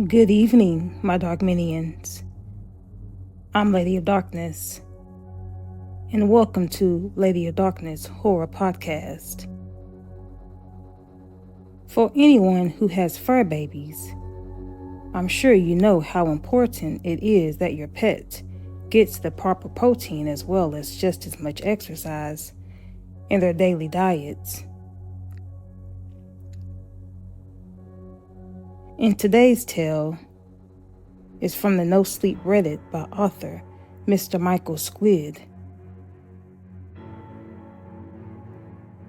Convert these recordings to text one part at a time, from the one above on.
Good evening, my dark minions. I'm Lady of Darkness, and welcome to Lady of Darkness Horror Podcast. For anyone who has fur babies, I'm sure you know how important it is that your pet gets the proper protein as well as just as much exercise in their daily diets. In today's tale is from the No Sleep Reddit by author MrMichaelSquid.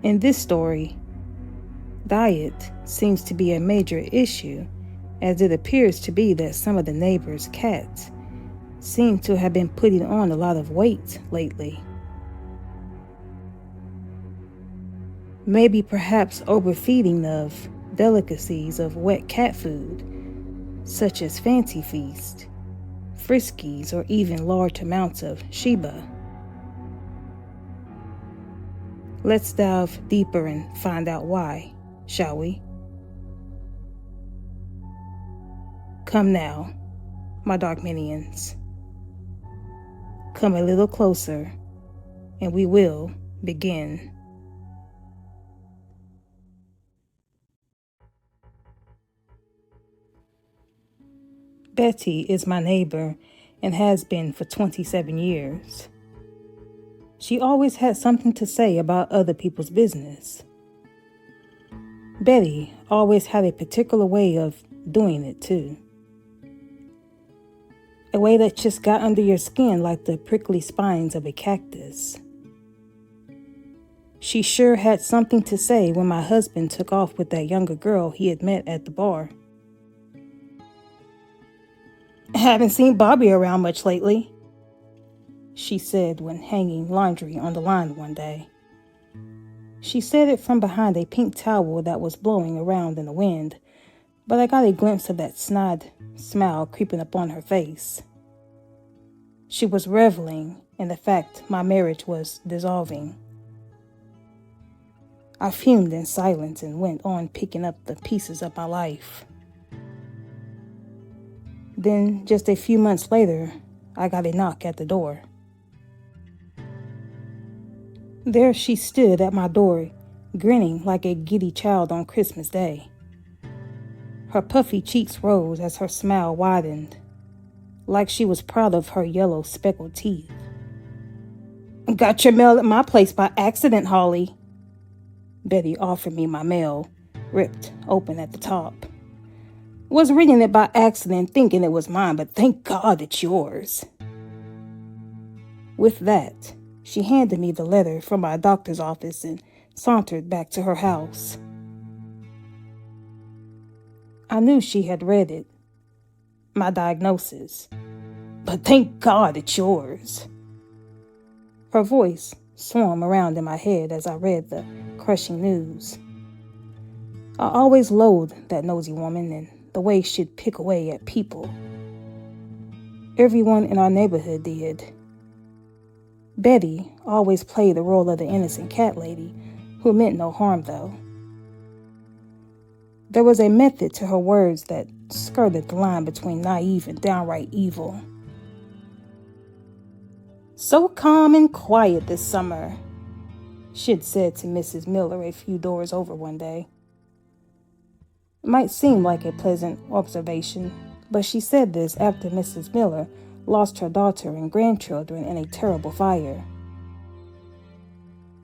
In this story, diet seems to be a major issue, as it appears to be that some of the neighbors' cats seem to have been putting on a lot of weight lately. Maybe perhaps overfeeding of delicacies of wet cat food, such as Fancy Feast, Friskies, or even large amounts of Sheba. Let's dive deeper and find out why, shall we? Come now, my dark minions. Come a little closer, and we will begin. Betty is my neighbor and has been for 27 years. She always had something to say about other people's business. Betty always had a particular way of doing it too. A way that just got under your skin like the prickly spines of a cactus. She sure had something to say when my husband took off with that younger girl he had met at the bar. "Haven't seen Bobby around much lately," she said when hanging laundry on the line one day. She said it from behind a pink towel that was blowing around in the wind, but I got a glimpse of that snide smile creeping up on her face. She was reveling in the fact my marriage was dissolving. I fumed in silence and went on picking up the pieces of my life. Then, just a few months later, I got a knock at the door. There she stood at my door, grinning like a giddy child on Christmas Day. Her puffy cheeks rose as her smile widened, like she was proud of her yellow speckled teeth. "Got your mail at my place by accident, Holly." Betty offered me my mail, ripped open at the top. "Was reading it by accident, thinking it was mine, but thank God it's yours." With that, she handed me the letter from my doctor's office and sauntered back to her house. I knew she had read it, my diagnosis, but thank God it's yours. Her voice swam around in my head as I read the crushing news. I always loathed that nosy woman and the way she'd pick away at people. Everyone in our neighborhood did. Betty always played the role of the innocent cat lady, who meant no harm though. There was a method to her words that skirted the line between naive and downright evil. "So calm and quiet this summer," she'd said to Mrs. Miller a few doors over one day. It might seem like a pleasant observation, but she said this after Mrs. Miller lost her daughter and grandchildren in a terrible fire.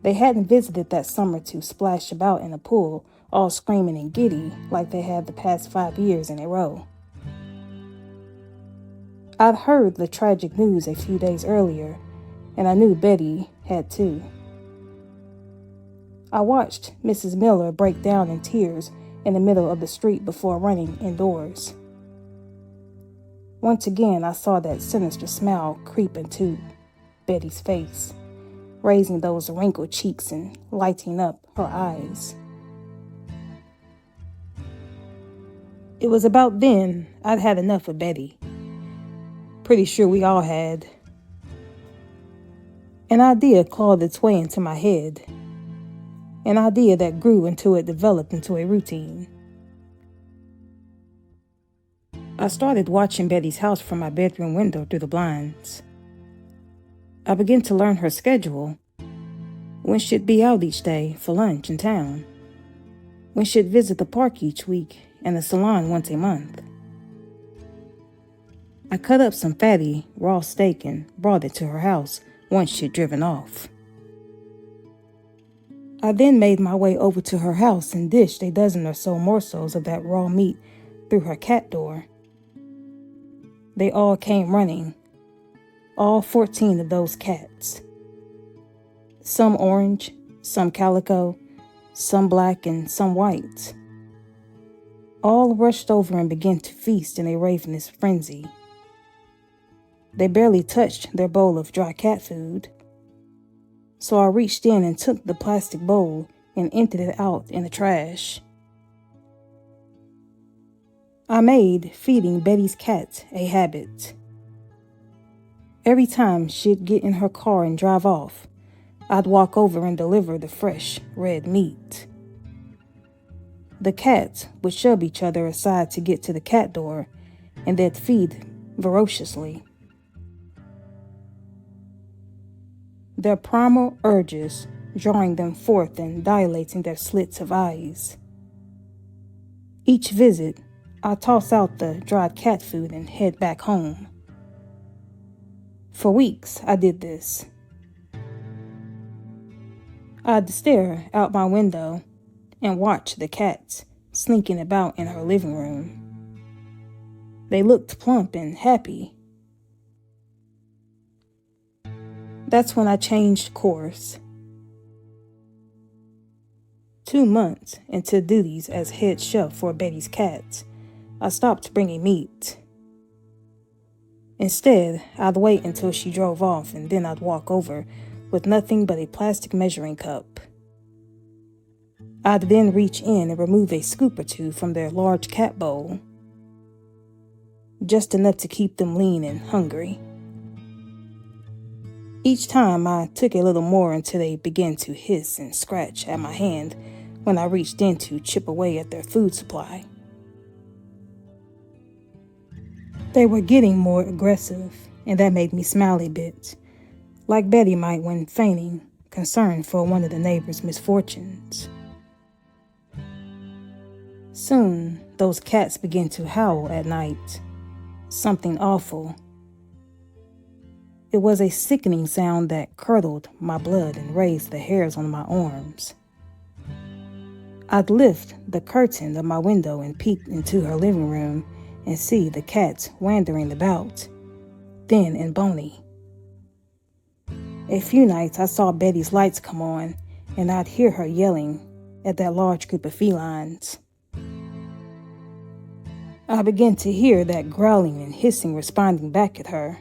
They hadn't visited that summer to splash about in a pool, all screaming and giddy like they had the past 5 years in a row. I'd heard the tragic news a few days earlier, and I knew Betty had too. I watched Mrs. Miller break down in tears in the middle of the street before running indoors. Once again, I saw that sinister smile creep into Betty's face, raising those wrinkled cheeks and lighting up her eyes. It was about then I'd had enough of Betty. Pretty sure we all had. An idea clawed its way into my head. An idea that grew until it developed into a routine. I started watching Betty's house from my bedroom window through the blinds. I began to learn her schedule, when she'd be out each day for lunch in town, when she'd visit the park each week and the salon once a month. I cut up some fatty, raw steak and brought it to her house once she'd driven off. I then made my way over to her house and dished a dozen or so morsels of that raw meat through her cat door. They all came running, all 14 of those cats. Some orange, some calico, some black, and some white. All rushed over and began to feast in a ravenous frenzy. They barely touched their bowl of dry cat food. So I reached in and took the plastic bowl and emptied it out in the trash. I made feeding Betty's cats a habit. Every time she'd get in her car and drive off, I'd walk over and deliver the fresh red meat. The cats would shove each other aside to get to the cat door, and they'd feed voraciously. Their primal urges drawing them forth and dilating their slits of eyes. Each visit, I toss out the dried cat food and head back home. For weeks, I did this. I'd stare out my window and watch the cats slinking about in her living room. They looked plump and happy. That's when I changed course. 2 months into duties as head chef for Betty's cats, I stopped bringing meat. Instead, I'd wait until she drove off and then I'd walk over with nothing but a plastic measuring cup. I'd then reach in and remove a scoop or two from their large cat bowl, just enough to keep them lean and hungry. Each time I took a little more until they began to hiss and scratch at my hand when I reached in to chip away at their food supply. They were getting more aggressive, and that made me smile a bit, like Betty might when feigning concern for one of the neighbors' misfortunes. Soon, those cats began to howl at night, something awful. It was a sickening sound that curdled my blood and raised the hairs on my arms. I'd lift the curtain of my window and peek into her living room and see the cats wandering about, thin and bony. A few nights I saw Betty's lights come on, and I'd hear her yelling at that large group of felines. I began to hear that growling and hissing responding back at her.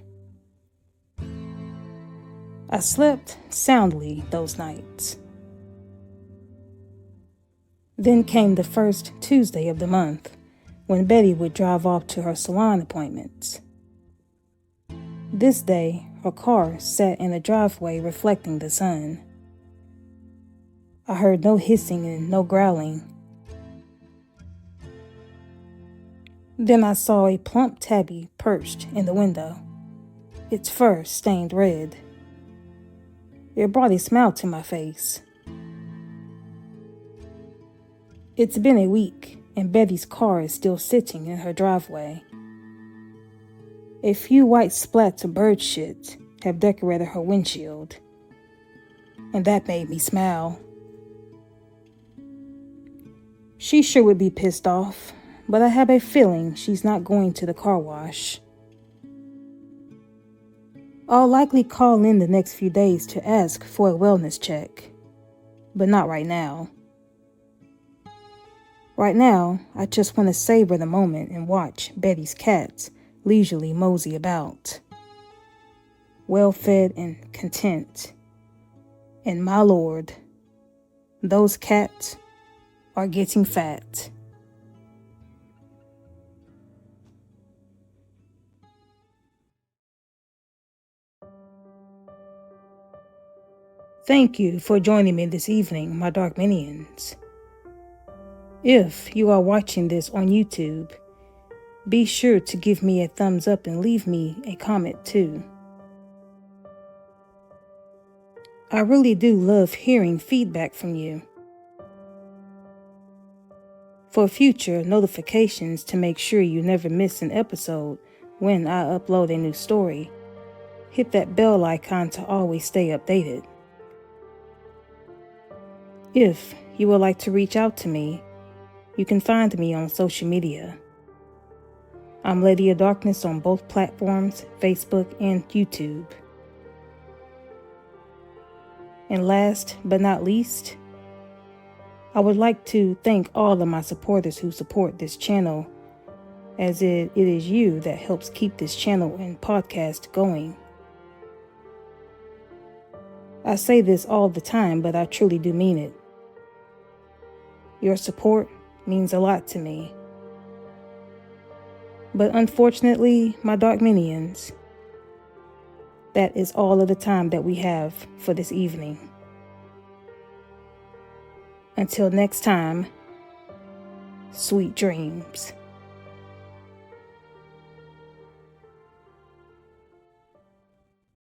I slept soundly those nights. Then came the first Tuesday of the month, when Betty would drive off to her salon appointments. This day, her car sat in the driveway reflecting the sun. I heard no hissing and no growling. Then I saw a plump tabby perched in the window, its fur stained red. It brought a smile to my face. It's been a week, and Betty's car is still sitting in her driveway. A few white splats of bird shit have decorated her windshield, and that made me smile. She sure would be pissed off, but I have a feeling she's not going to the car wash. I'll likely call in the next few days to ask for a wellness check, but not right now. Right now, I just want to savor the moment and watch Betty's cats leisurely mosey about, well-fed and content. And my lord, those cats are getting fat. Thank you for joining me this evening, my dark minions. If you are watching this on YouTube, Be sure to give me a thumbs up and leave me a comment too. I really do love hearing feedback from you. For future notifications to make sure you never miss an episode when I upload a new story, hit that bell icon to always stay updated. If you would like to reach out to me, you can find me on social media. I'm Lady of Darkness on both platforms, Facebook and YouTube. And last but not least, I would like to thank all of my supporters who support this channel, as it is you that helps keep this channel and podcast going. I say this all the time, but I truly do mean it. Your support means a lot to me. But unfortunately, my Dark Minions, that is all of the time that we have for this evening. Until next time, sweet dreams.